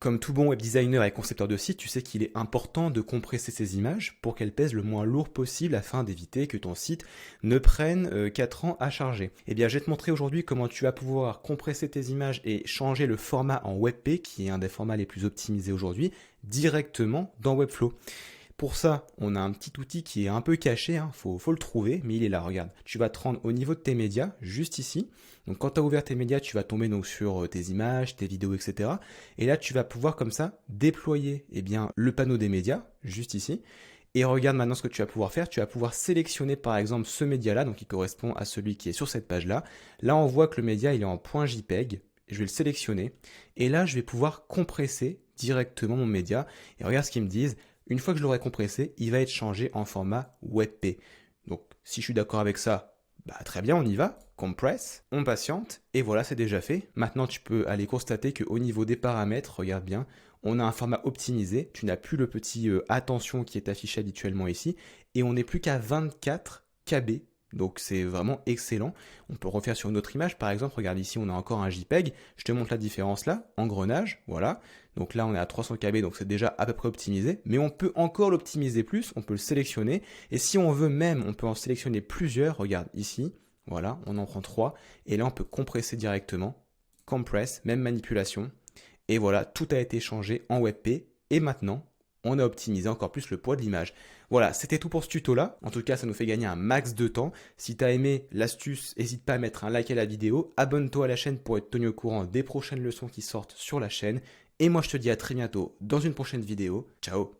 Comme tout bon web designer et concepteur de site, tu sais qu'il est important de compresser ces images pour qu'elles pèsent le moins lourd possible afin d'éviter que ton site ne prenne 4 ans à charger. Eh bien, je vais te montrer aujourd'hui comment tu vas pouvoir compresser tes images et changer le format en WebP, qui est un des formats les plus optimisés aujourd'hui, directement dans Webflow. Pour ça, on a un petit outil qui est un peu caché, faut le trouver, mais il est là, regarde. Tu vas te rendre au niveau de tes médias, juste ici. Donc quand tu as ouvert tes médias, tu vas tomber donc sur tes images, tes vidéos, etc. Et là, tu vas pouvoir comme ça déployer le panneau des médias, juste ici. Et regarde maintenant ce que tu vas pouvoir faire. Tu vas pouvoir sélectionner par exemple ce média-là, donc qui correspond à celui qui est sur cette page-là. Là, on voit que le média, il est en .jpeg. Je vais le sélectionner. Et là, je vais pouvoir compresser directement mon média. Et regarde ce qu'ils me disent. Une fois que je l'aurai compressé, il va être changé en format WebP. Donc, si je suis d'accord avec ça, bah, très bien, on y va. Compress, on patiente, et voilà, c'est déjà fait. Maintenant, tu peux aller constater qu'au niveau des paramètres, regarde bien, on a un format optimisé. Tu n'as plus le petit attention qui est affiché habituellement ici, et on n'est plus qu'à 24 KB. Donc c'est vraiment excellent. On peut refaire sur une autre image, par exemple, regarde ici, on a encore un JPEG. Je te montre la différence là, engrenage, voilà. Donc là, on est à 300 KB, donc c'est déjà à peu près optimisé. Mais on peut encore l'optimiser plus, on peut le sélectionner. Et si on veut même, on peut en sélectionner plusieurs. Regarde ici, voilà, on en prend 3. Et là, on peut compresser directement. Compress, même manipulation. Et voilà, tout a été changé en WebP. Et maintenant, on a optimisé encore plus le poids de l'image. Voilà, c'était tout pour ce tuto-là. En tout cas, ça nous fait gagner un max de temps. Si tu as aimé l'astuce, n'hésite pas à mettre un like à la vidéo. Abonne-toi à la chaîne pour être tenu au courant des prochaines leçons qui sortent sur la chaîne. Et moi, je te dis à très bientôt dans une prochaine vidéo. Ciao!